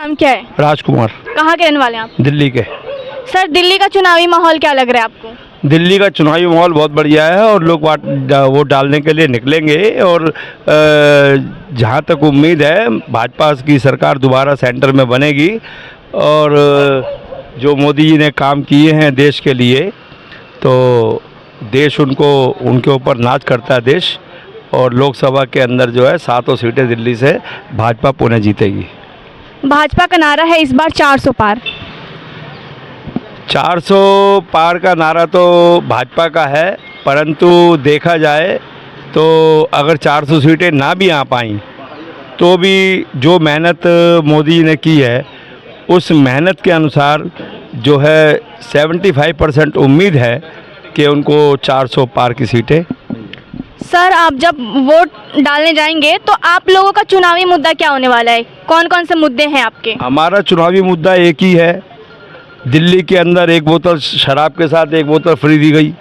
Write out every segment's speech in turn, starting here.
नाम क्या है? राजकुमार। कहाँ के रहने वाले हैं आप? दिल्ली के। सर, दिल्ली का चुनावी माहौल क्या लग रहा है आपको? दिल्ली का चुनावी माहौल बहुत बढ़िया है और लोग वोट डालने के लिए निकलेंगे और जहाँ तक उम्मीद है भाजपा की सरकार दोबारा सेंटर में बनेगी और जो मोदी जी ने काम किए हैं देश के लिए, तो देश उनके ऊपर नाच करता है देश। और लोकसभा के अंदर जो है 7 सीटें दिल्ली से भाजपा पुणे जीतेगी। भाजपा का नारा है इस बार 400 पार। 400 पार का नारा तो भाजपा का है, परंतु देखा जाए तो अगर 400 सीटें ना भी आ पाई तो भी जो मेहनत मोदी जी ने की है उस मेहनत के अनुसार जो है 75% उम्मीद है कि उनको 400 पार की सीटें। सर, आप जब वोट डालने जाएंगे तो आप लोगों का चुनावी मुद्दा क्या होने वाला है? कौन कौन से मुद्दे हैं आपके? हमारा चुनावी मुद्दा एक ही है। दिल्ली के अंदर एक बोतल शराब के साथ एक बोतल फ्री दी गई।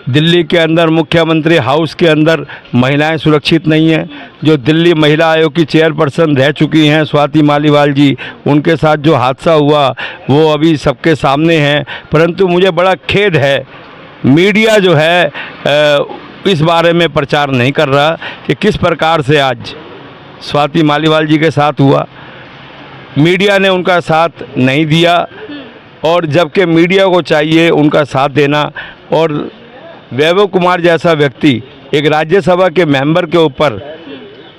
दिल्ली के अंदर मुख्यमंत्री हाउस के अंदर महिलाएं सुरक्षित नहीं हैं। जो दिल्ली महिला आयोग की चेयरपर्सन रह चुकी हैं स्वाति मालीवाल जी, उनके साथ जो हादसा हुआ वो अभी सबके सामने है। परंतु मुझे बड़ा खेद है, मीडिया जो है इस बारे में प्रचार नहीं कर रहा कि किस प्रकार से आज स्वाति मालीवाल जी के साथ हुआ। मीडिया ने उनका साथ नहीं दिया और जबकि मीडिया को चाहिए उनका साथ देना। और वैभव कुमार जैसा व्यक्ति एक राज्यसभा के मेंबर के ऊपर,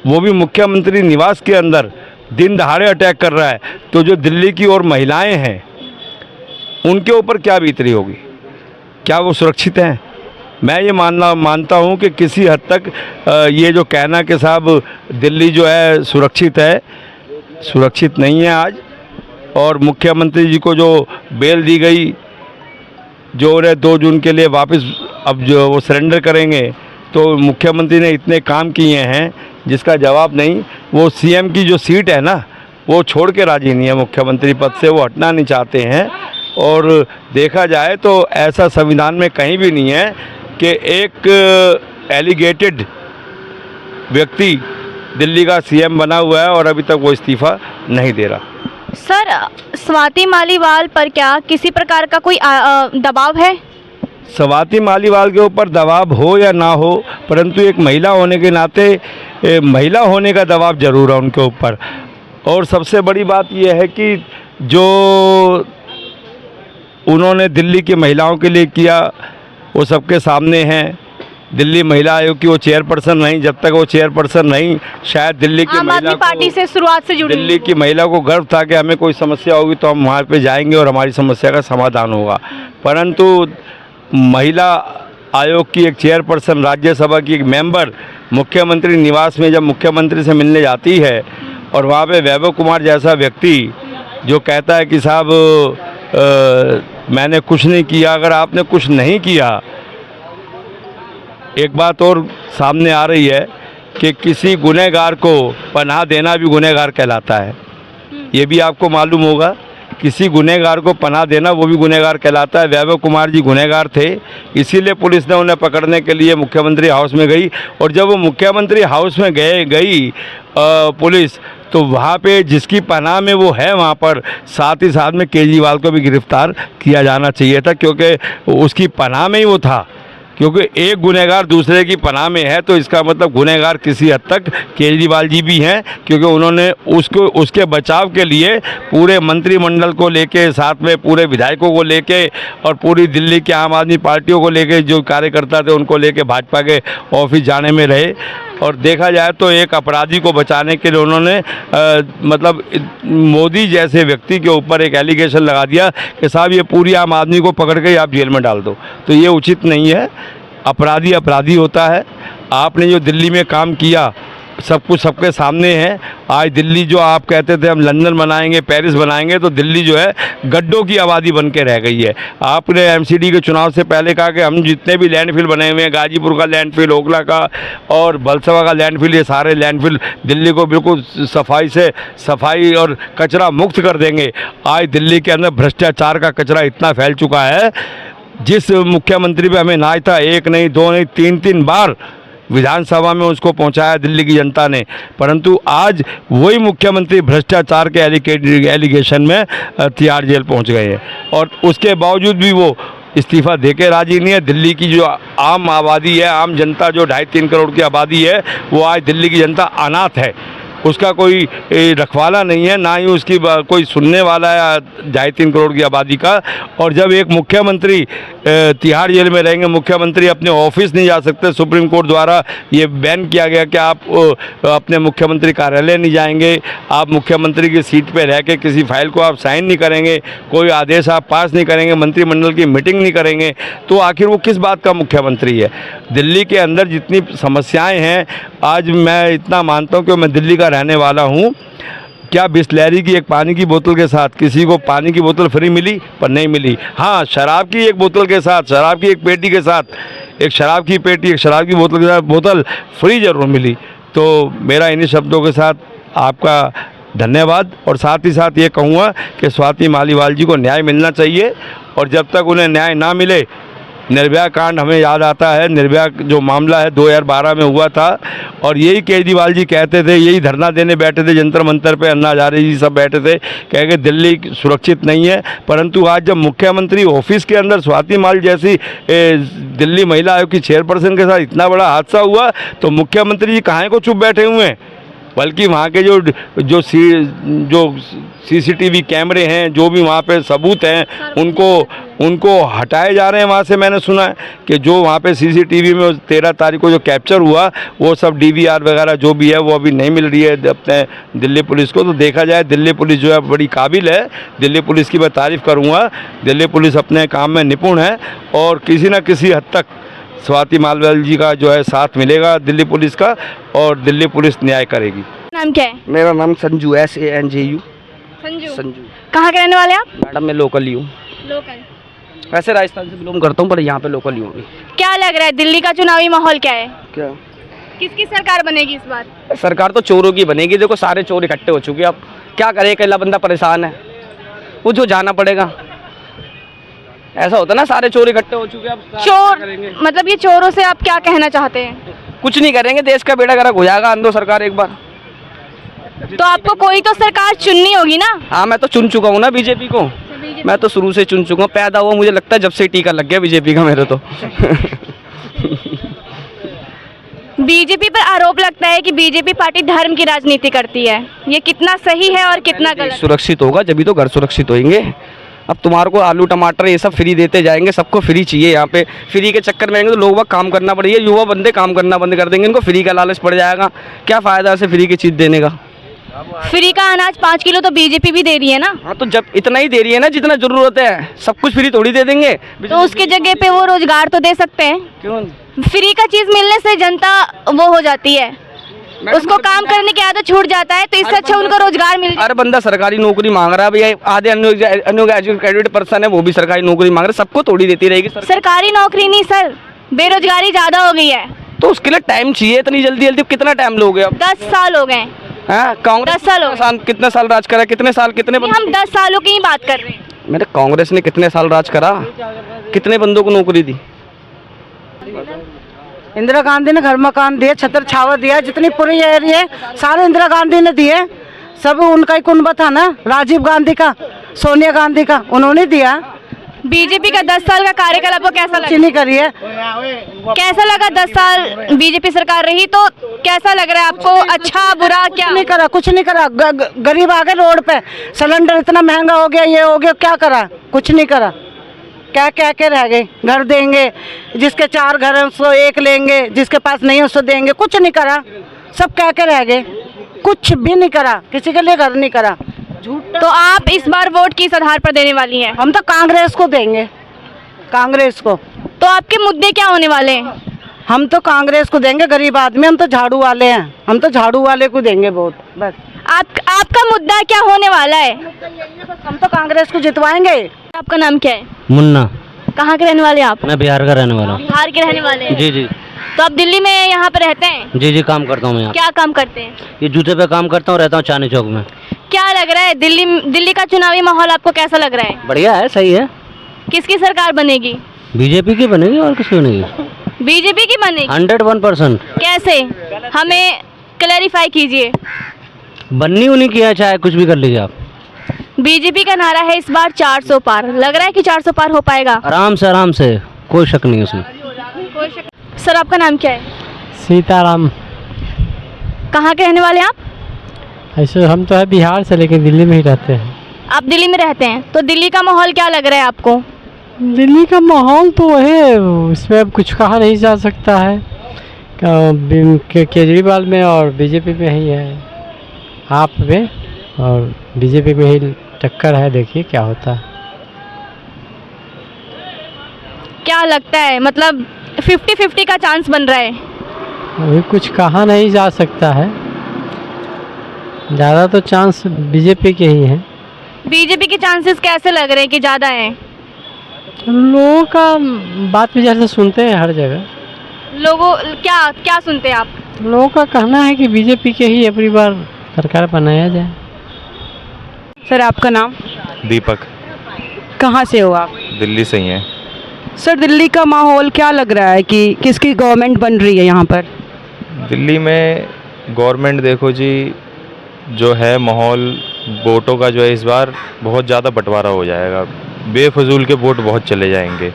वो भी मुख्यमंत्री निवास के अंदर दिन दहाड़े अटैक कर रहा है, तो जो दिल्ली की और महिलाएं हैं उनके ऊपर क्या बीत रही होगी? क्या वो सुरक्षित हैं? मैं ये मानता हूँ कि किसी हद तक ये जो कहना कि साहब दिल्ली जो है सुरक्षित है, सुरक्षित नहीं है आज। और मुख्यमंत्री जी को जो बेल दी गई, जो उन्हें 2 जून के लिए वापस अब जो वो सरेंडर करेंगे, तो मुख्यमंत्री ने इतने काम किए हैं जिसका जवाब नहीं। वो सीएम की जो सीट है ना, वो छोड़ के राजी नहीं है, मुख्यमंत्री पद से वो हटना नहीं चाहते हैं। और देखा जाए तो ऐसा संविधान में कहीं भी नहीं है कि एक एलिगेटेड व्यक्ति दिल्ली का सीएम बना हुआ है और अभी तक वो इस्तीफा नहीं दे रहा। सर, स्वाति मालीवाल पर क्या किसी प्रकार का कोई दबाव है? स्वाति मालीवाल के ऊपर दबाव हो या ना हो, परंतु एक महिला होने के नाते महिला होने का दबाव जरूर है उनके ऊपर। और सबसे बड़ी बात यह है कि जो उन्होंने दिल्ली की महिलाओं के लिए किया वो सबके सामने है। दिल्ली महिला आयोग की वो चेयरपर्सन नहीं, जब तक वो चेयरपर्सन नहीं, शायद दिल्ली की महिला पार्टी से शुरुआत से जुड़ी दिल्ली की महिला को गर्व था कि हमें कोई समस्या होगी तो हम वहाँ पे जाएंगे और हमारी समस्या का समाधान होगा। परंतु महिला आयोग की एक चेयरपर्सन, राज्यसभा की एक मेंबर मुख्यमंत्री निवास में जब मुख्यमंत्री से मिलने जाती है और वहाँ पे वैभव कुमार जैसा व्यक्ति जो कहता है कि साहब मैंने कुछ नहीं किया। अगर आपने कुछ नहीं किया, एक बात और सामने आ रही है कि किसी गुनहगार को पनाह देना भी गुनहगार कहलाता है। ये भी आपको मालूम होगा, किसी गुनहगार को पनाह देना वो भी गुनहगार कहलाता है। वैभव कुमार जी गुनहगार थे, इसीलिए पुलिस ने उन्हें पकड़ने के लिए मुख्यमंत्री हाउस में गई। और जब वो मुख्यमंत्री हाउस में गई पुलिस, तो वहाँ पे जिसकी पनाह में वो है वहाँ पर साथ ही साथ में केजरीवाल को भी गिरफ्तार किया जाना चाहिए था, क्योंकि उसकी पनाह में ही वो था। क्योंकि एक गुनहगार दूसरे की पनाह में है तो इसका मतलब गुनहगार किसी हद तक केजरीवाल जी भी हैं, क्योंकि उन्होंने उसके बचाव के लिए पूरे मंत्रिमंडल को लेके, साथ में पूरे विधायकों को लेके और पूरी दिल्ली के आम आदमी पार्टियों को लेके, जो कार्यकर्ता थे उनको लेके भाजपा के ऑफिस जाने में रहे। और देखा जाए तो एक अपराधी को बचाने के लिए उन्होंने मतलब मोदी जैसे व्यक्ति के ऊपर एक एलिगेशन लगा दिया कि साहब ये पूरी आम आदमी को पकड़ के आप जेल में डाल दो। तो ये उचित नहीं है। अपराधी अपराधी होता है। आपने जो दिल्ली में काम किया सब कुछ सबके सामने है। आज दिल्ली जो आप कहते थे हम लंदन बनाएंगे, पेरिस बनाएंगे, तो दिल्ली जो है गड्ढों की आबादी बन के रह गई है। आपने एमसीडी के चुनाव से पहले कहा कि हम जितने भी लैंडफिल बने हुए हैं, गाजीपुर का लैंडफिल, ओखला का और बलसवा का लैंडफिल, ये सारे लैंडफिल दिल्ली को बिल्कुल सफाई और कचरा मुक्त कर देंगे। आज दिल्ली के अंदर भ्रष्टाचार का कचरा इतना फैल चुका है, जिस मुख्यमंत्री पे हमें नाज था, 1 नहीं 2 नहीं 3 बार विधानसभा में उसको पहुंचाया दिल्ली की जनता ने, परंतु आज वही मुख्यमंत्री भ्रष्टाचार के एलिगेशन में तिहाड़ जेल पहुंच गए हैं और उसके बावजूद भी वो इस्तीफ़ा देके राजी नहीं है। दिल्ली की जो आम आबादी है, आम जनता जो 2.5-3 करोड़ की आबादी है, वो आज दिल्ली की जनता अनाथ है, उसका कोई रखवाला नहीं है, ना ही उसकी कोई सुनने वाला है 2.5-3 करोड़ की आबादी का। और जब एक मुख्यमंत्री तिहाड़ जेल में रहेंगे, मुख्यमंत्री अपने ऑफिस नहीं जा सकते, सुप्रीम कोर्ट द्वारा ये बैन किया गया कि आप अपने मुख्यमंत्री कार्यालय नहीं जाएंगे, आप मुख्यमंत्री की सीट पर रह के किसी फाइल को आप साइन नहीं करेंगे, कोई आदेश आप पास नहीं करेंगे, मंत्रिमंडल की मीटिंग नहीं करेंगे, तो आखिर वो किस बात का मुख्यमंत्री है। दिल्ली के अंदर जितनी समस्याएं हैं, आज मैं इतना मानता हूं कि मैं दिल्ली का रहने वाला हूं, क्या बिस्लैरी की एक पानी की बोतल के साथ किसी को पानी की बोतल फ्री मिली? पर नहीं मिली। हाँ, शराब की एक बोतल के साथ, शराब की एक पेटी के साथ, एक शराब की पेटी, एक शराब की बोतल के साथ बोतल फ्री जरूर मिली। तो मेरा इन्हीं शब्दों के साथ आपका धन्यवाद और साथ ही साथ ये कहूँगा कि स्वाति मालीवाल जी को न्याय मिलना चाहिए और जब तक उन्हें न्याय ना मिले, निर्भया कांड हमें याद आता है, निर्भया जो मामला है 2012 में हुआ था और यही केजरीवाल जी कहते थे, यही धरना देने बैठे थे जंतर मंतर पे, अन्ना हजारे जी सब बैठे थे, कह के दिल्ली सुरक्षित नहीं है। परंतु आज जब मुख्यमंत्री ऑफिस के अंदर स्वाति माल जैसी दिल्ली महिला आयोग की चेयरपर्सन के साथ इतना बड़ा हादसा हुआ, तो मुख्यमंत्री जी कहाँ को चुप बैठे हुए हैं, बल्कि वहाँ के जो सीसीटीवी कैमरे हैं, जो भी वहाँ पे सबूत हैं, उनको हटाए जा रहे हैं वहाँ से। मैंने सुना है कि जो वहाँ पे सीसीटीवी में 13 तारीख को जो कैप्चर हुआ, वो सब डीवीआर वगैरह जो भी है वो अभी नहीं मिल रही है अपने दिल्ली पुलिस को। तो देखा जाए दिल्ली पुलिस जो है बड़ी काबिल है, दिल्ली पुलिस की मैं तारीफ़ करूँगा, दिल्ली पुलिस अपने काम में निपुण है और किसी न किसी हद तक स्वाति मालीवाल जी का जो है साथ मिलेगा दिल्ली पुलिस का और दिल्ली पुलिस न्याय करेगी। नाम क्या है? मेरा नाम संजू है, SANJU। संजू। कहाँ के रहने वाले आप? मैडम मैं लोकल ही हूँ, लोकल। वैसे राजस्थान से बिलोंग करता हूँ पर यहाँ पे लोकल ही हूँ अभी। क्या लग रहा है दिल्ली का चुनावी माहौल क्या है? क्या किसकी सरकार बनेगी इस बार? सरकार तो चोरों की बनेगी। देखो सारे चोर इकट्ठे हो चुके हैं, अब क्या करे, अकेला बंदा परेशान है, वो जो जाना पड़ेगा। ऐसा होता ना, सारे चोर इकट्ठे हो चुके हैं, अब चोर मतलब ये चोरों से आप क्या कहना चाहते हैं? कुछ नहीं करेंगे, देश का बेड़ा गर्क हो जाएगा, आंदो सरकार एक बार। तो आपको कोई तो सरकार चुननी होगी ना? हाँ, मैं तो चुन चुका हूँ ना बीजेपी को, मैं तो शुरू से चुन चुका हूँ, पैदा हुआ मुझे लगता है जब से टीका लग गया बीजेपी का मेरे तो। बीजेपी पर आरोप लगता है कि बीजेपी पार्टी धर्म की राजनीति करती है, ये कितना सही है और कितना गलत? सुरक्षित होगा जब तो घर सुरक्षित होंगे। अब तुम्हारे को आलू टमाटर ये सब फ्री देते जाएंगे, सबको फ्री चाहिए, यहाँ पे फ्री के चक्कर में आएंगे तो लोग वह काम करना पड़ेगा, युवा बंदे काम करना बंद कर देंगे, इनको फ्री का लालच पड़ जाएगा, क्या फ़ायदा ऐसे फ्री की चीज़ देने का। फ्री का अनाज 5 किलो तो बीजेपी भी दे रही है ना? हाँ, तो जब इतना ही दे रही है ना जितना जरूरत है, सब कुछ फ्री थोड़ी दे देंगे। तो उसके जगह पे वो रोजगार तो दे सकते हैं। क्यों? फ्री का चीज मिलने से जनता वो हो जाती है, उसको काम करने की आदत छूट जाता है, तो इससे अच्छा उनको रोजगार मिल जाए। हर बंदा सरकारी नौकरी मांग रहा है भैया, आधे एजुकेटेड पर्सन है वो भी सरकारी नौकरी मांग रहे, सबको थोड़ी देती रहेगी सरकारी नौकरी नहीं सर, बेरोजगारी ज्यादा हो गई है। तो उसके लिए टाइम चाहिए, इतनी जल्दी जल्दी कितना टाइम लोगे? अब 10 साल हो गए। कांग्रेस 10 साल हो गए। कितने साल राज करा, कितने साल, कितने हम 10 सालों की ही बात कर रहे हैं। मेरे कांग्रेस ने कितने साल राज करा, कितने बंदों को नौकरी दी? इंदिरा गांधी ने घर मकान दिए, छतर छावर दिया, जितनी पूरी एरिया सारे इंदिरा गांधी ने दिए, सब उनका ही कुनबा था ना, राजीव गांधी का, सोनिया गांधी का, उन्होंने दिया। बीजेपी का 10 साल का कार्यकाल आपको कैसा लगा? नहीं करिए, कैसा लगा? 10 साल बीजेपी सरकार रही तो कैसा लग रहा है आपको? अच्छा बुरा क्या? नहीं करा, कुछ नहीं करा, गरीब आ गए रोड पे, सिलेंडर इतना महंगा हो गया, ये हो गया, क्या करा? कुछ नहीं करा, क्या क्या के रह गए? घर देंगे, जिसके 4 घर हैं उसको 1 लेंगे, जिसके पास नहीं है उसको देंगे, कुछ नहीं करा, सब क्या के रह गए, कुछ भी नहीं करा, किसी के लिए घर नहीं करा। तो आप इस बार वोट किस आधार पर देने वाली हैं? हम तो कांग्रेस को देंगे, कांग्रेस को। तो आपके मुद्दे क्या होने वाले हैं? हम तो कांग्रेस को देंगे, गरीब आदमी, हम तो झाड़ू वाले हैं, हम तो झाड़ू वाले को देंगे वोट बस। आपका मुद्दा क्या होने वाला है? हम तो कांग्रेस को जितवाएंगे। आपका नाम क्या है? मुन्ना। कहाँ के रहने वाले हैं आप? मैं बिहार का रहने वाला हूँ। बिहार के रहने वाले हैं? जी जी। तो आप दिल्ली में यहाँ पे रहते हैं? जी जी, काम करता हूँ मैं यहाँ। क्या काम करते हैं? ये जूते पे काम करता हूँ, रहता हूँ चांदनी चौक में। क्या लग रहा है दिल्ली का चुनावी माहौल आपको कैसा लग रहा है? बढ़िया है, सही है। किसकी सरकार बनेगी? बीजेपी की बनेगी और किसकी बनेगी? बीजेपी की बनेगी? 101%। कैसे, हमें क्लैरिफाई कीजिए। बननी उन्हीं की है, चाहे कुछ भी कर लीजिए आप। बीजेपी का नारा है इस बार 400 पार, लग रहा है कि 400 पार हो पाएगा? आराम से, कोई शक नहीं है उसमें। सर आपका नाम क्या है? सीताराम। कहाँ के रहने वाले हैं आप? ऐसे हम तो है बिहार से, लेकिन दिल्ली में ही रहते हैं। आप दिल्ली में रहते हैं, तो दिल्ली का माहौल क्या लग रहा है आपको? दिल्ली का माहौल तो है, उसमें अब कुछ कहा नहीं जा सकता है। केजरीवाल में और बीजेपी में ही है, आप में और बीजेपी में ही टक्कर है। देखिए क्या होता है। क्या लगता है, मतलब 50-50 का चांस बन रहा है? अभी कुछ कहा नहीं जा सकता है, ज़्यादा तो चांस बीजेपी के ही हैं। बीजेपी के चांसेस कैसे लग रहे हैं कि ज़्यादा हैं? लोगों का बात भी जैसे सुनते हैं हर जगह, लोगों क्या क्या सुनते हैं आप? लोगों का कहना है कि बीजेपी के ही अगली बार सरकार बनाया जाए। सर आपका नाम? दीपक। कहाँ से हो आप? दिल्ली से ही हैं। सर दिल्ली का माहौल क्या लग रहा है कि किसकी गवर्नमेंट बन रही है यहाँ पर? दिल्ली में गवर्नमेंट देखो जी, जो है माहौल वोटों का जो है इस बार बहुत ज़्यादा बंटवारा हो जाएगा। बेफजूल के वोट बहुत चले जाएंगे,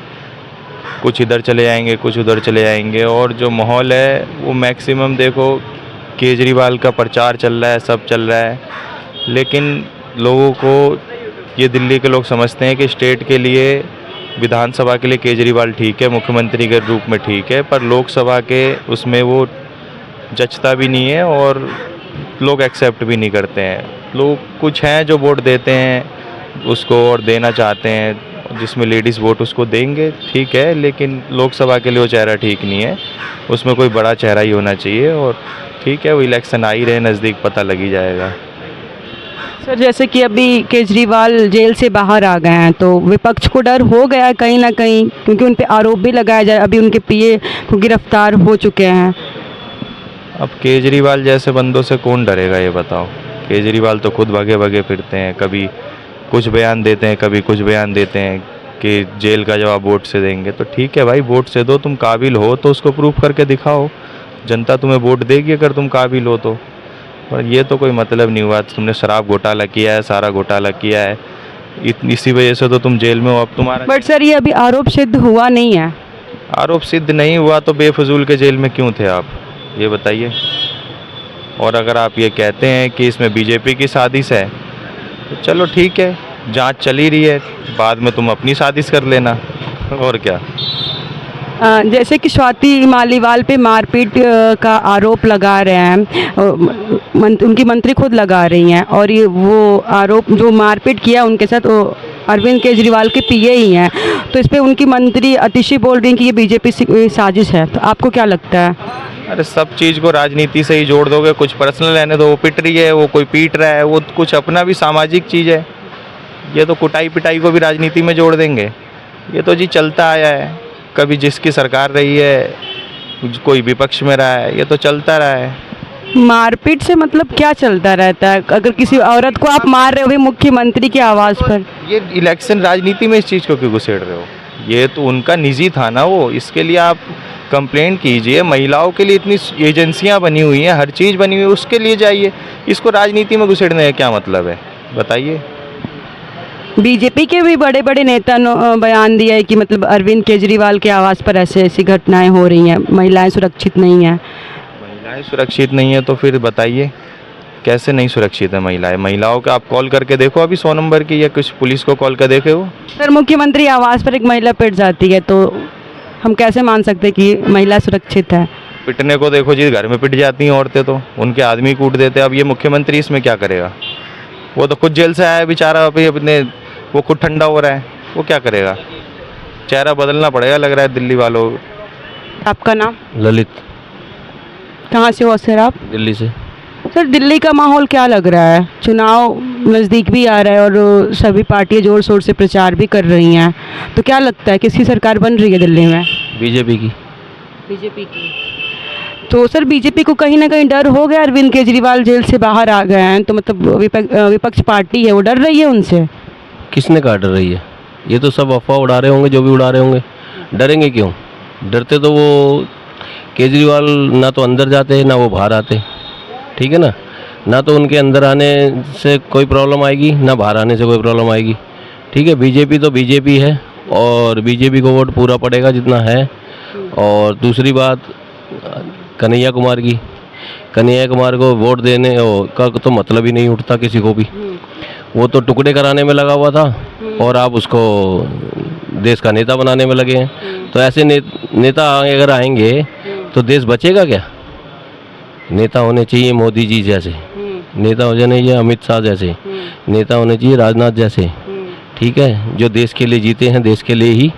कुछ इधर चले जाएंगे, कुछ उधर चले जाएंगे। और जो माहौल है वो मैक्सिमम देखो, केजरीवाल का प्रचार चल रहा है, सब चल रहा है, लेकिन लोगों को ये दिल्ली के लोग समझते हैं कि स्टेट के लिए, विधानसभा के लिए केजरीवाल ठीक है, मुख्यमंत्री के रूप में ठीक है, पर लोकसभा के उसमें वो जचता भी नहीं है और लोग एक्सेप्ट भी नहीं करते हैं। लोग कुछ हैं जो वोट देते हैं उसको और देना चाहते हैं, जिसमें लेडीज़ वोट उसको देंगे, ठीक है, लेकिन लोकसभा के लिए वो चेहरा ठीक नहीं है, उसमें कोई बड़ा चेहरा ही होना चाहिए। और ठीक है, वो इलेक्शन आ ही रहे नज़दीक, पता लग ही जाएगा। सर जैसे कि अभी केजरीवाल जेल से बाहर आ गए हैं, तो विपक्ष को डर हो गया है कहीं ना कहीं, क्योंकि उन पे आरोप भी लगाया जाए, अभी उनके पीए को गिरफ्तार हो चुके हैं। अब केजरीवाल जैसे बंदों से कौन डरेगा, ये बताओ। केजरीवाल तो खुद भागे भागे फिरते हैं, कभी कुछ बयान देते हैं, कभी कुछ बयान देते हैं कि जेल का जवाब वोट से देंगे। तो ठीक है भाई, वोट से दो, तुम काबिल हो तो उसको प्रूफ करके दिखाओ, जनता तुम्हें वोट देगी अगर तुम काबिल हो तो। पर ये तो कोई मतलब नहीं हुआ, तुमने शराब घोटाला किया है, सारा घोटाला किया है, इसी वजह से तो तुम जेल में हो। अब तुम्हारा बट सर ये अभी आरोप सिद्ध हुआ नहीं है। आरोप सिद्ध नहीं हुआ तो बेफजूल के जेल में क्यों थे आप, ये बताइए। और अगर आप ये कहते हैं कि इसमें बीजेपी की साजिश है, तो चलो ठीक है, जांच चल ही रही है, बाद में तुम अपनी साजिश कर लेना, और क्या। जैसे कि स्वाति मालीवाल पे मारपीट का आरोप लगा रहे हैं, उनकी मंत्री खुद लगा रही हैं, और ये वो आरोप जो मारपीट किया उनके साथ वो अरविंद केजरीवाल के पीए ही हैं, तो इस पे उनकी मंत्री अतिशी बोल रही हैं कि ये बीजेपी की साजिश है। तो आपको क्या लगता है? अरे सब चीज़ को राजनीति से ही जोड़ दोगे, कुछ पर्सनल रहने दो। वो पिट रही है, वो कोई पीट रहा है, वो कुछ अपना भी सामाजिक चीज़ है। ये तो कुटाई पिटाई को भी राजनीति में जोड़ देंगे, ये तो जी चलता आया है। कभी जिसकी सरकार रही है, कोई विपक्ष में रहा है, ये तो चलता रहा है। मारपीट से मतलब क्या चलता रहता है? अगर किसी औरत को आप मार रहे हो भी मुख्यमंत्री के आवाज़ पर, ये इलेक्शन राजनीति में इस चीज़ को क्यों घुसेड़ रहे हो? ये तो उनका निजी था ना वो, इसके लिए आप कंप्लेंट कीजिए। महिलाओं के लिए इतनी एजेंसियां बनी हुई हैं, हर चीज़ बनी हुई है, उसके लिए जाइए। इसको राजनीति में घुसेड़ने का क्या मतलब है, बताइए। बीजेपी के भी बड़े बड़े नेता ने बयान दिया है कि मतलब अरविंद केजरीवाल के आवाज़ पर ऐसे ऐसी घटनाएं हो रही हैं, महिलाएं सुरक्षित नहीं हैं। महिलाएं सुरक्षित नहीं है तो फिर बताइए कैसे नहीं सुरक्षित है महिलाएं? महिलाओं का आप कॉल करके देखो, अभी 100 नंबर की, या कुछ पुलिस को कॉल कर देखे हो? सर मुख्यमंत्री आवास पर एक महिला पिट जाती है, तो हम कैसे मान सकते हैं कि महिला सुरक्षित है? पिटने को देखो जी, घर में पिट जाती हैं औरतें, तो उनके आदमी कूट देते हैं। अब ये मुख्यमंत्री इसमें क्या करेगा? वो तो खुद जेल से आया है बेचारा, अभी अपने वो खुद ठंडा हो रहा है, वो क्या करेगा? चेहरा बदलना पड़ेगा लग रहा है दिल्ली वालों। आपका नाम? ललित। कहाँ से हो सर आप? दिल्ली से। सर दिल्ली का माहौल क्या लग रहा है? चुनाव नज़दीक भी आ रहा है और सभी पार्टियां जोर शोर से प्रचार भी कर रही हैं, तो क्या लगता है किसकी सरकार बन रही है दिल्ली में? बीजेपी की। बीजेपी की। तो सर बीजेपी को कहीं ना कहीं डर हो गया, अरविंद केजरीवाल जेल से बाहर आ गए हैं, तो मतलब विपक्ष पार्टी है वो डर रही है उनसे? किसने कहा डर रही है? ये तो सब अफवाह उड़ा रहे होंगे, जो भी उड़ा रहे होंगे। डरेंगे क्यों? डरते तो वो केजरीवाल ना तो अंदर जाते ना वो बाहर आते, ठीक है ना तो उनके अंदर आने से कोई प्रॉब्लम आएगी ना बाहर आने से कोई प्रॉब्लम आएगी, ठीक है। बीजेपी तो बीजेपी है और बीजेपी को वोट पूरा पड़ेगा जितना है। और दूसरी बात कन्हैया कुमार को वोट देने का तो मतलब ही नहीं उठता किसी को भी। वो तो टुकड़े कराने में लगा हुआ था और आप उसको देश का नेता बनाने में लगे हैं। तो ऐसे नेता अगर आएंगे तो देश बचेगा क्या? नेता होने चाहिए मोदी जी जैसे, नेता हो जाने चाहिए अमित शाह जैसे, नेता होने चाहिए राजनाथ जैसे, ठीक है, जो देश के लिए जीते हैं देश के लिए ही,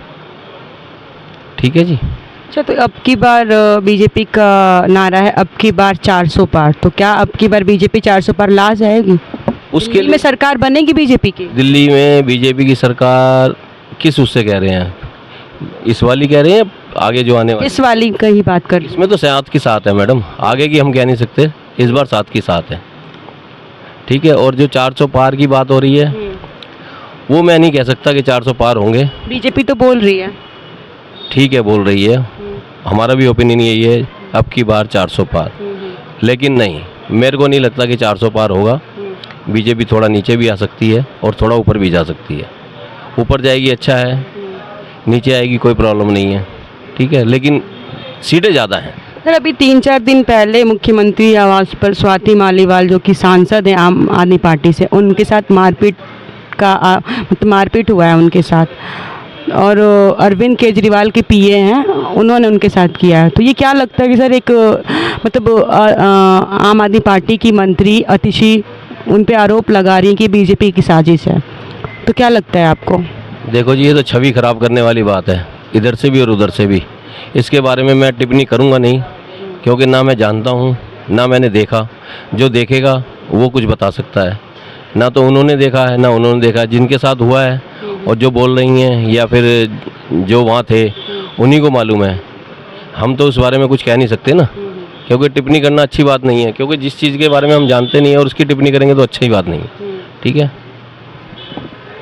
ठीक है जी। अच्छा, तो अब की बार बीजेपी का नारा है अब की बार 400 पार, तो क्या अब की बार बीजेपी 400 पार ला जाएगी? उसके दिल्ली में सरकार बनेगी बीजेपी की? दिल्ली में बीजेपी की सरकार किस उससे कह रहे हैं? इस वाली कह रहे हैं आगे जो आने वाली? इस वाली का ही बात कर। इसमें तो 7 की 7 है मैडम, आगे की हम कह नहीं सकते, इस बार 7 की 7 है, ठीक है। और जो 400 पार की बात हो रही है वो मैं नहीं कह सकता कि 400 पार होंगे। बीजेपी तो बोल रही है। ठीक है, बोल रही है, हमारा भी ओपिनियन यही है अब की बार 400 पार, लेकिन नहीं, मेरे को नहीं लगता कि 400 पार होगा। बीजेपी थोड़ा नीचे भी आ सकती है और थोड़ा ऊपर भी जा सकती है। ऊपर जाएगी अच्छा है, नीचे आएगी कोई प्रॉब्लम नहीं है, ठीक है, लेकिन सीटें ज़्यादा हैं। सर, अभी 3-4 दिन पहले मुख्यमंत्री आवास पर स्वाति मालीवाल जो कि सांसद हैं आम आदमी पार्टी से, उनके साथ मारपीट हुआ है उनके साथ, और अरविंद केजरीवाल के पीए हैं उन्होंने उनके साथ किया है। तो ये क्या लगता है कि सर एक आम आदमी पार्टी की मंत्री अतिशी उन पे आरोप लगा रही है कि बीजेपी की साजिश है, तो क्या लगता है आपको? देखो जी, ये तो छवि खराब करने वाली बात है, इधर से भी और उधर से भी। इसके बारे में मैं टिप्पणी करूंगा नहीं, क्योंकि ना मैं जानता हूं ना मैंने देखा। जो देखेगा वो कुछ बता सकता है, ना तो उन्होंने देखा है ना उन्होंने देखा है। जिनके साथ हुआ है और जो बोल रही हैं या फिर जो वहाँ थे उन्हीं को मालूम है, हम तो उस बारे में कुछ कह नहीं सकते ना, क्योंकि टिप्पणी करना अच्छी बात नहीं है, क्योंकि जिस चीज़ के बारे में हम जानते नहीं है और उसकी टिप्पणी करेंगे तो अच्छी बात नहीं है, ठीक है।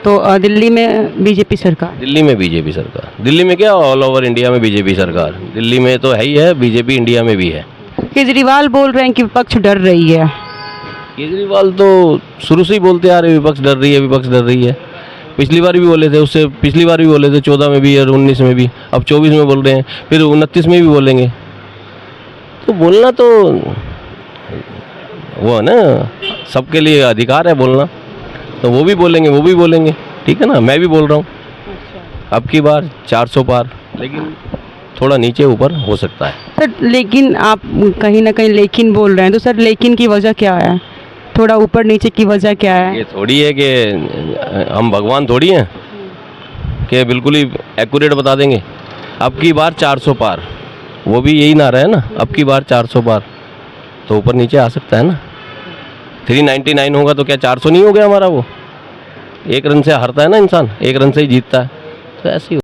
तो दिल्ली में बीजेपी सरकार? दिल्ली में बीजेपी सरकार, दिल्ली में क्या ऑल ओवर इंडिया में बीजेपी सरकार, दिल्ली में तो है ही है, बीजेपी इंडिया में भी है। केजरीवाल बोल रहे हैं कि विपक्ष डर रही है। केजरीवाल तो शुरू से ही बोलते आ रहे विपक्ष डर रही है, विपक्ष डर रही है। पिछली बार भी बोले थे, उससे पिछली बार भी बोले थे, 14 में भी और 19 में भी, अब 24 में बोल रहे हैं, फिर 29 में भी बोलेंगे। तो बोलना तो वो है ना, सबके लिए अधिकार है बोलना, तो वो भी बोलेंगे, ठीक है ना। मैं भी बोल रहा हूँ अब की बार 400 पार, लेकिन थोड़ा नीचे ऊपर हो सकता है। सर, लेकिन आप कहीं ना कहीं लेकिन बोल रहे हैं, तो सर लेकिन की वजह क्या है? थोड़ा ऊपर नीचे की वजह क्या है? ये थोड़ी है कि हम भगवान थोड़ी हैं कि बिल्कुल ही एक्यूरेट बता देंगे। अब की बार 400 पार, वो भी यही नारा है ना, अब की बार 400 पार, तो ऊपर नीचे आ सकता है ना। 399 होगा तो क्या 400 नहीं हो गया हमारा? वो 1 रन से हारता है ना इंसान, 1 रन से ही जीतता है, तो ऐसे ही